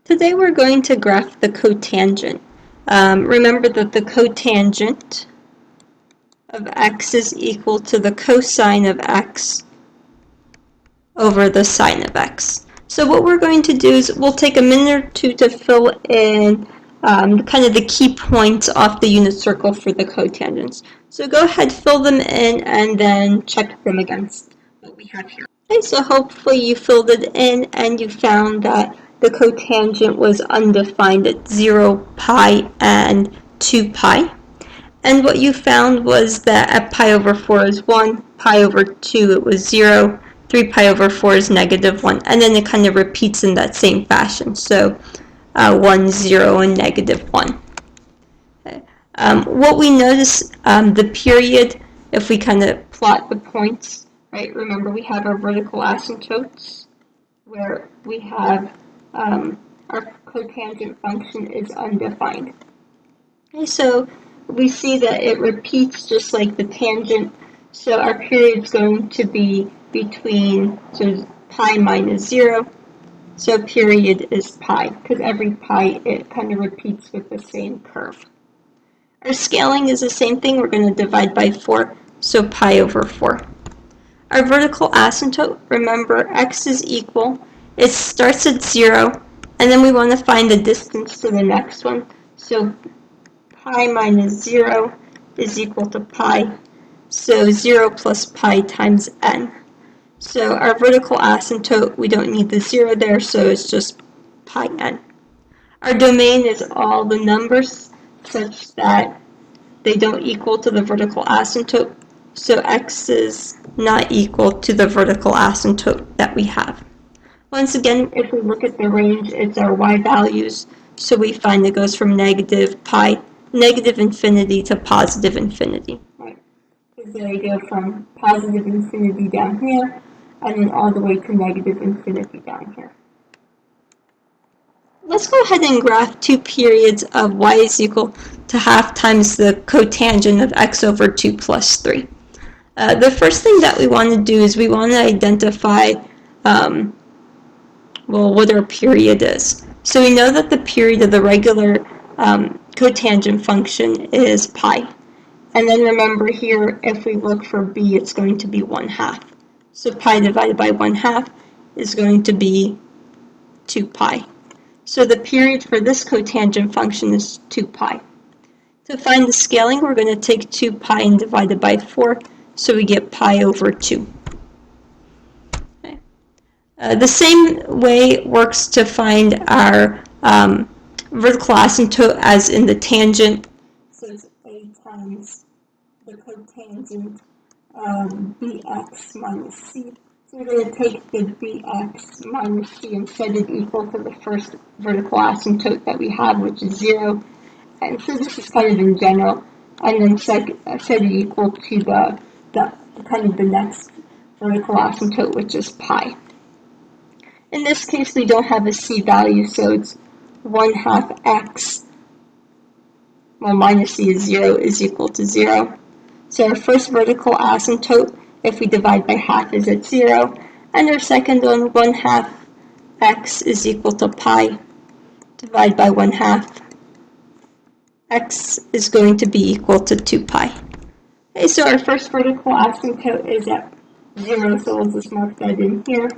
Today we're going to graph the cotangent. Remember that the cotangent of x is equal to the cosine of x over the sine of x. So what we're going to do is we'll take a minute or two to fill in kind of the key points off the unit circle for the cotangents. So go ahead, fill them in, and then check them against what we have here. Okay, so hopefully you filled it in and you found that the cotangent was undefined at 0, pi, and 2 pi. And what you found was that at pi over 4 is 1, pi over 2 it was 0, 3 pi over 4 is negative 1, and then it kind of repeats in that same fashion. So 1, 0, and negative 1. Okay. What we notice, the period, if we kind of plot the points, right? Remember we have our vertical asymptotes where we have our cotangent function is undefined. Okay, so we see that it repeats just like the tangent, so our period is going to be between pi minus 0, so period is pi, because every pi it kind of repeats with the same curve. Our scaling is the same thing, we're going to divide by 4, so pi over 4. Our vertical asymptote, remember x is equal, it starts at 0, and then we want to find the distance to the next one, so pi minus 0 is equal to pi, so 0 plus pi times n. So our vertical asymptote, we don't need the 0 there, so it's just pi n. Our domain is all the numbers such that they don't equal to the vertical asymptote, so x is not equal to the vertical asymptote that we have. Once again, if we look at the range, it's our y values, so we find it goes from negative infinity to positive infinity. Right. So they go from positive infinity down here, and then all the way to negative infinity down here. Let's go ahead and graph two periods of y is equal to half times the cotangent of x over 2 plus 3. The first thing that we want to do is we want to identify what our period is. So we know that the period of the regular cotangent function is pi. And then remember here, if we look for b, it's going to be 1/2. So pi divided by 1/2 is going to be 2 pi. So the period for this cotangent function is 2 pi. To find the scaling, we're going to take 2 pi and divide it by 4, so we get pi over 2. Okay. The same way works to find our vertical asymptote as in the tangent. So it's a times the cotangent bx minus c. So we're going to take the bx minus c and set it equal to the first vertical asymptote that we have, which is 0. And so this is kind of in general. And then set it equal to the kind of the next vertical asymptote, which is pi. In this case, we don't have a c value, so it's 1/2 x, well, minus c is 0, is equal to 0. So our first vertical asymptote, if we divide by half, is at 0. And our second one, 1/2 x is equal to pi. Divide by 1/2. X is going to be equal to 2 pi. Okay, so our first vertical asymptote is at 0, so we'll just mark that in here.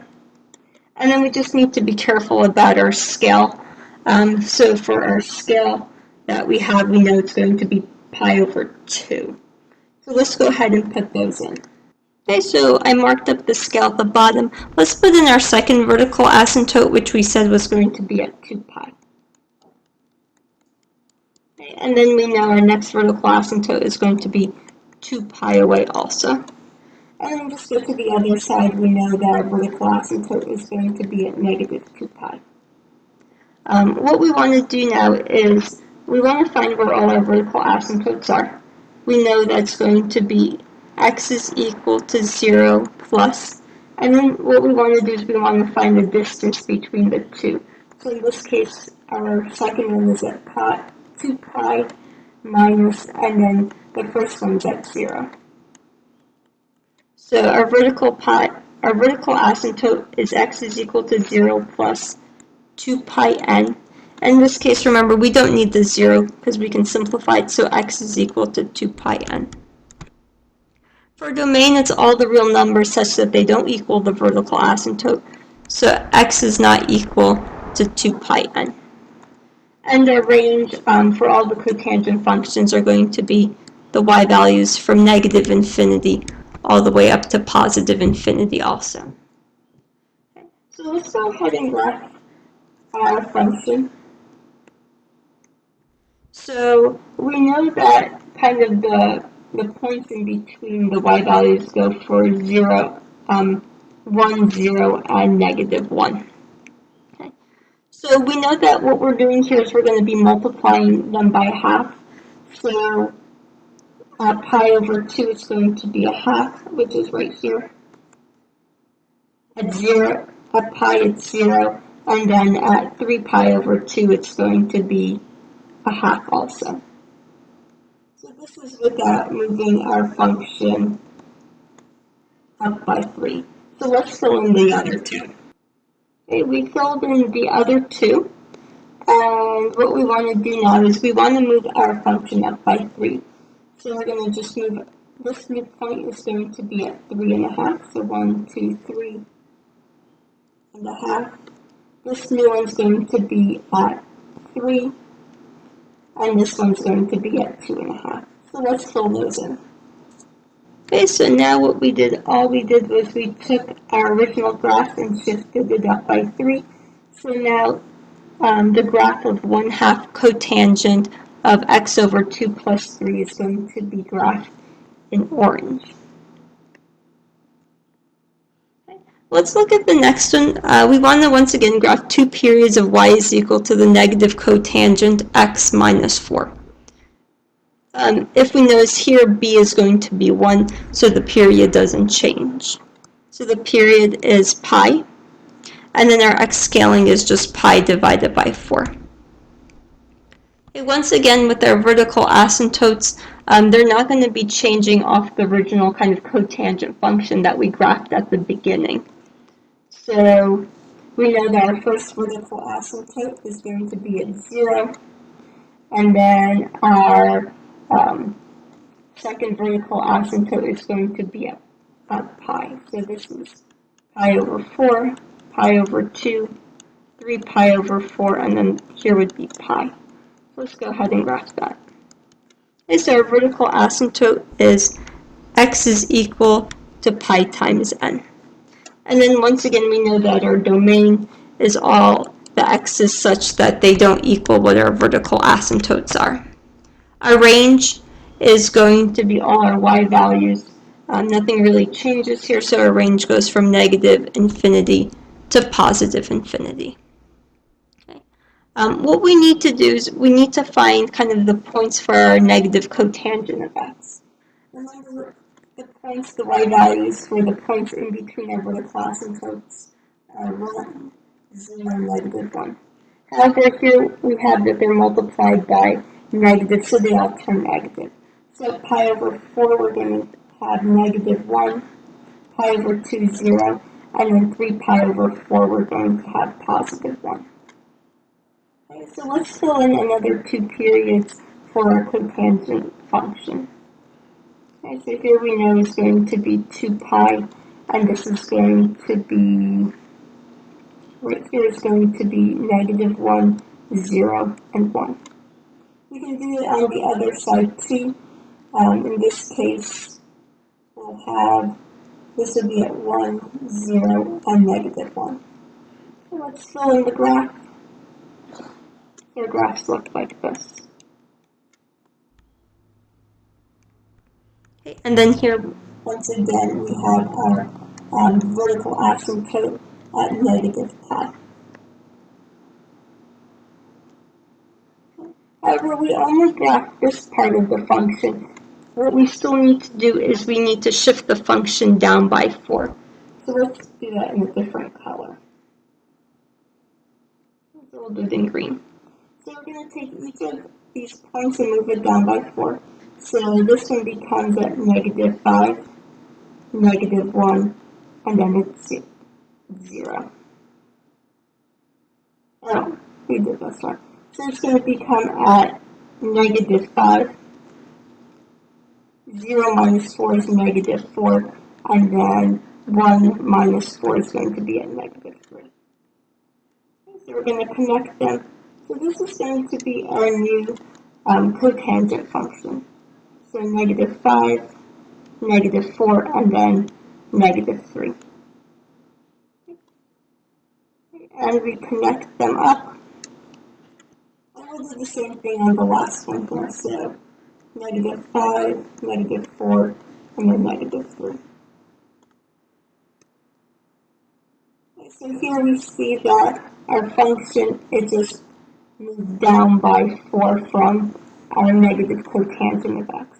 And then we just need to be careful about our scale. So for our scale that we have, we know it's going to be pi over 2. So let's go ahead and put those in. Okay, so I marked up the scale at the bottom. Let's put in our second vertical asymptote, which we said was going to be at 2 pi. Okay, and then we know our next vertical asymptote is going to be 2 pi away also. And then just go to the other side, we know that our vertical asymptote is going to be at negative 2 pi. What we want to do now is we want to find where all our vertical asymptotes are. We know that's going to be x is equal to 0 plus, and then what we want to do is we want to find the distance between the two. So in this case, our second one is at 2 pi minus, and then the first one's at 0. So our vertical asymptote is x is equal to 0 plus 2 pi n. In this case, remember, we don't need the 0 because we can simplify it, so x is equal to 2 pi n. For domain, it's all the real numbers such that they don't equal the vertical asymptote, so x is not equal to 2 pi n. And their range for all the cotangent functions are going to be the y values from negative infinity all the way up to positive infinity also. Okay. So let's go ahead and graph our function. So we know that kind of the points in between the y values go for 0, 1, 0, and negative 1. Okay. So we know that what we're doing here is we're going to be multiplying them by half. So pi over 2 is going to be a half, which is right here. At 0, at pi it's 0, and then at 3 pi over 2 it's going to be a half also. So this is without moving our function up by 3. So let's fill in the other two. Okay, we filled in the other two, and what we want to do now is we want to move our function up by 3. So we're going to just move, this new point is going to be at 3.5, so 1, 2, 3.5. This new one's going to be at 3, and this one's going to be at 2.5. So let's fill those in. Okay, so now what we did, all we did was we took our original graph and shifted it up by 3. So now the graph of 1/2 cotangent of x over 2 plus 3 is going to be graphed in orange. Okay. Let's look at the next one. We want to once again graph two periods of y is equal to the negative cotangent x minus 4. If we notice here, b is going to be 1, so the period doesn't change. So the period is pi, and then our x scaling is just pi divided by 4. Okay, once again, with our vertical asymptotes, they're not going to be changing off the original kind of cotangent function that we graphed at the beginning. So we know that our first vertical asymptote is going to be at 0, and then our second vertical asymptote is going to be at pi. So this is pi over 4, pi over 2, 3 pi over 4, and then here would be pi. So let's go ahead and graph that. Okay, so our vertical asymptote is x is equal to pi times n. And then once again, we know that our domain is all the x's such that they don't equal what our vertical asymptotes are. Our range is going to be all our y values. Nothing really changes here, so our range goes from negative infinity to positive infinity. Okay. What we need to do is we need to find kind of the points for our negative cotangent of x. Remember, the points, the y values for the points in between our vertical asymptotes are 1, 0, negative 1. However, here we have that they're multiplied by negative, so they all turn negative. So at pi over 4, we're going to have negative 1, pi over 2, 0, and then 3 pi over 4, we're going to have positive 1. Okay, so let's fill in another two periods for our cotangent function. Okay, so here we know is going to be 2 pi, and this is going to be, right here is going to be negative 1, 0, and 1. We can do it on the other side too. In this case, we'll have, this would be at 1, 0, and negative 1. So let's fill in the graph. Their graphs look like this. Okay, and then here, once again, we have our vertical asymptote at negative pi. However, we only graph this part of the function. What we still need to do is we need to shift the function down by 4. So let's do that in a different color. So we'll do it in green. So we're going to take each of these points and move it down by 4. So this one becomes at negative 5, negative 1, and then it's 0. Oh, we did this one. So it's going to become at -5. 0 minus 4 is -4. And then 1 minus 4 is going to be at -3. So we're going to connect them. So this is going to be our new cotangent function. So -5, -4, and then -3. And we connect them up. And we'll do the same thing on the last one here. So -5, -4, and then -3. So here we see that our function is just moved down by 4 from our negative cotangent of x.